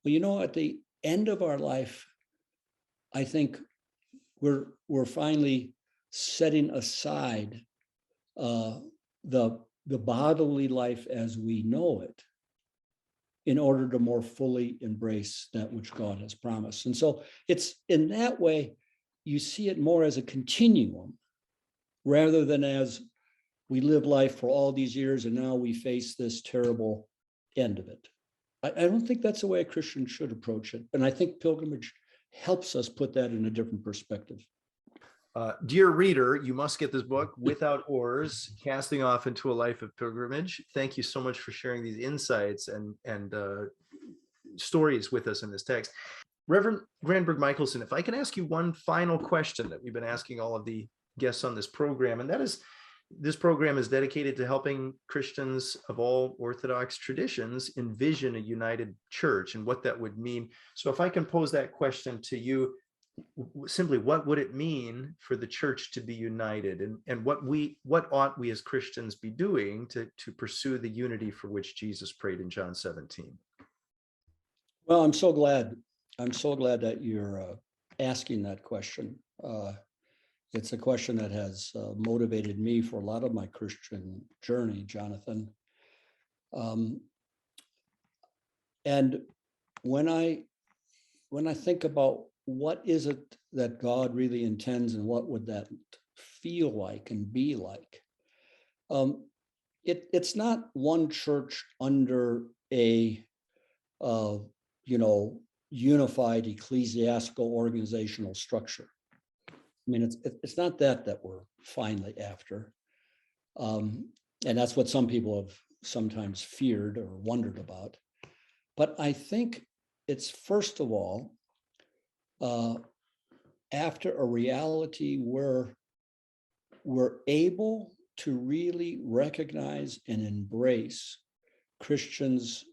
Well, you know, at the end of our life, I think we're finally setting aside the bodily life as we know it in order to more fully embrace that which God has promised. And so it's in that way, you see it more as a continuum rather than as we live life for all these years and now we face this terrible end of it. I don't think that's the way a Christian should approach it. And I think pilgrimage helps us put that in a different perspective. Dear reader, you must get this book, Without Oars, Casting Off into a Life of Pilgrimage. Thank you so much for sharing these insights and stories with us in this text. Reverend Granberg-Michaelson, if I can ask you one final question that we've been asking all of the guests on this program, and that is, this program is dedicated to helping Christians of all Orthodox traditions envision a united church and what that would mean. So if I can pose that question to you, simply, what would it mean for the church to be united, and what ought we as Christians be doing to pursue the unity for which Jesus prayed in John 17? Well, I'm so glad that you're asking that question. It's a question that has motivated me for a lot of my Christian journey, Jonathan. And when I think about what is it that God really intends and what would that feel like and be like, it's not one church under a unified ecclesiastical organizational structure. I mean, it's not that we're finally after. And that's what some people have sometimes feared or wondered about. But I think it's, first of all, after a reality where we're able to really recognize and embrace Christians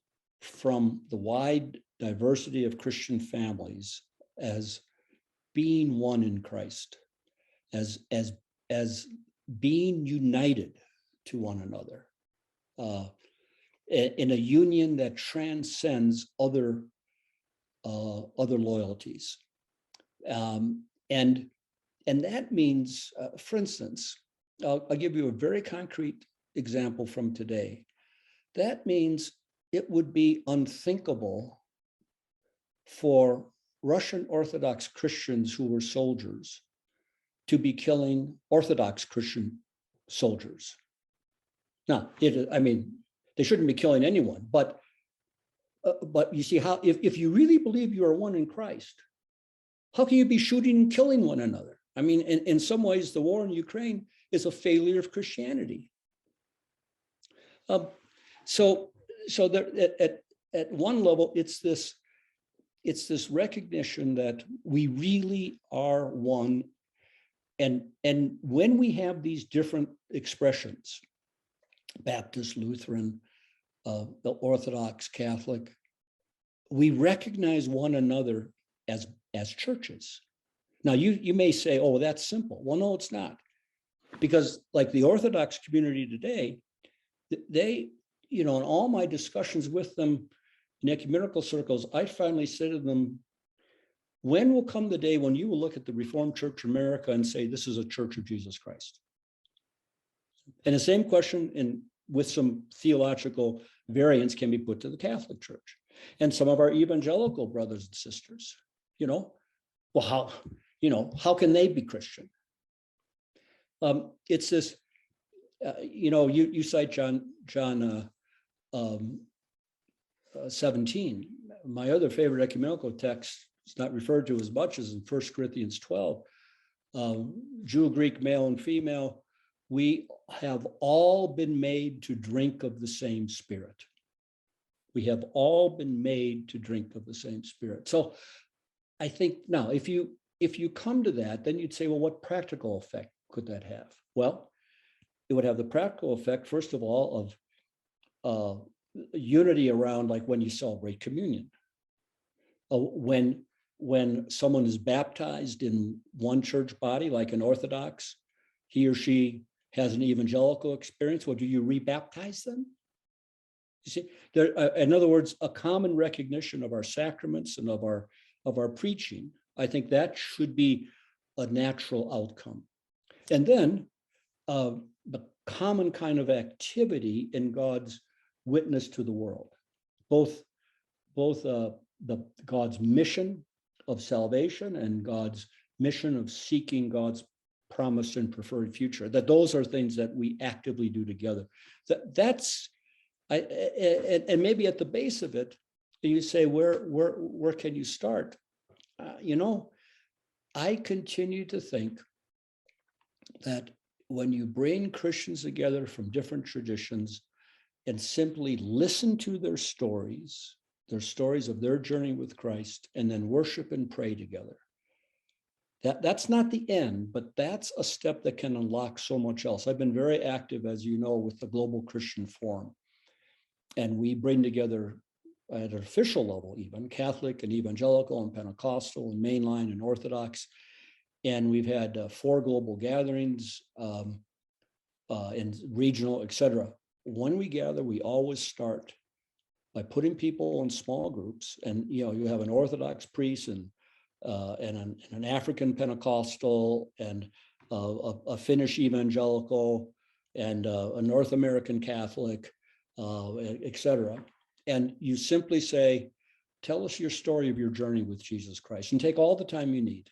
from the wide diversity of Christian families as being one in Christ, as being united to one another, in a union that transcends other loyalties. And that means, for instance, I'll give you a very concrete example from today. That means it would be unthinkable for Russian Orthodox Christians who were soldiers to be killing Orthodox Christian soldiers. Now, they shouldn't be killing anyone, but you see how, if you really believe you are one in Christ, how can you be shooting and killing one another? I mean, in some ways, the war in Ukraine is a failure of Christianity. So there, at one level, it's this recognition that we really are one. And when we have these different expressions, Baptist, Lutheran, the Orthodox, Catholic, we recognize one another as churches. Now, you may say, oh, that's simple. Well, no, it's not. Because like the Orthodox community today, they, in all my discussions with them in ecumenical circles, I finally said to them, when will come the day when you will look at the Reformed Church of America and say, this is a church of Jesus Christ? And the same question, with some theological variants, can be put to the Catholic Church and some of our evangelical brothers and sisters. Well, how can they be Christian? It's this, you cite John 17. My other favorite ecumenical text, it's not referred to as much as in 1 Corinthians 12. Jew, Greek, male and female, we have all been made to drink of the same Spirit. We have all been made to drink of the same Spirit. So I think now, if you come to that, then you'd say, well, what practical effect could that have? Well, it would have the practical effect, first of all, of unity around, like when you celebrate communion. When when someone is baptized in one church body, like an Orthodox, he or she has an evangelical experience, well, do you rebaptize them? You see, there, in other words, a common recognition of our sacraments and of our preaching. I think that should be a natural outcome. And then the common kind of activity in God's witness to the world, both God's mission of salvation and God's mission of seeking God's promised and preferred future, that those are things that we actively do together. And maybe at the base of it, you say, where can you start? I continue to think that when you bring Christians together from different traditions and simply listen to their stories of their journey with Christ, and then worship and pray together, that's not the end, but that's a step that can unlock so much else. I've been very active, as you know, with the Global Christian Forum, and we bring together at an official level, even Catholic and evangelical and Pentecostal and mainline and Orthodox. And we've had 4 global gatherings and regional, et cetera. When we gather, we always start by putting people in small groups. And you have an Orthodox priest and an African Pentecostal and a Finnish evangelical and a North American Catholic, et cetera. And you simply say, tell us your story of your journey with Jesus Christ, and take all the time you need.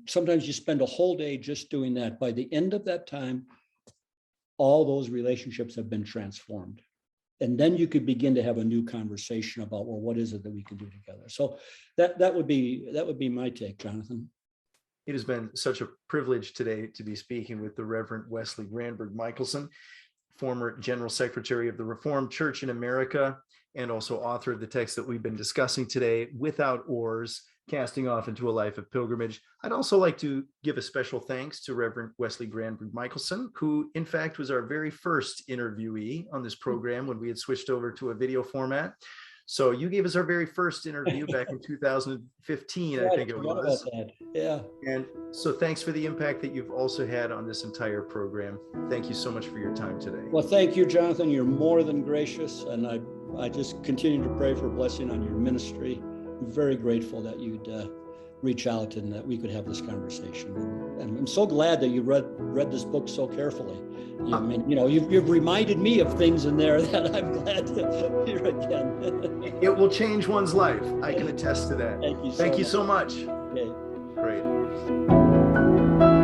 Sometimes you spend a whole day just doing that. By the end of that time, all those relationships have been transformed. And then you could begin to have a new conversation about, well, what is it that we can do together? So that would be my take, Jonathan. It has been such a privilege today to be speaking with the Reverend Wesley Granberg-Michaelson, former General Secretary of the Reformed Church in America, and also author of the text that we've been discussing today, Without Oars, Casting Off into a Life of Pilgrimage. I'd also like to give a special thanks to Reverend Wesley Granberg-Michaelson, who in fact was our very first interviewee on this program when we had switched over to a video format. So you gave us our very first interview back in 2015, I think it was. Yeah. And so thanks for the impact that you've also had on this entire program. Thank you so much for your time today. Well, thank you, Jonathan. You're more than gracious. And I just continue to pray for blessing on your ministry. I'm very grateful that you'd reach out and that we could have this conversation. And I'm so glad that you read this book so carefully. You've reminded me of things in there that I'm glad to hear again. It will change one's life. I can attest to that. Thank you so much. so much. Okay. Great.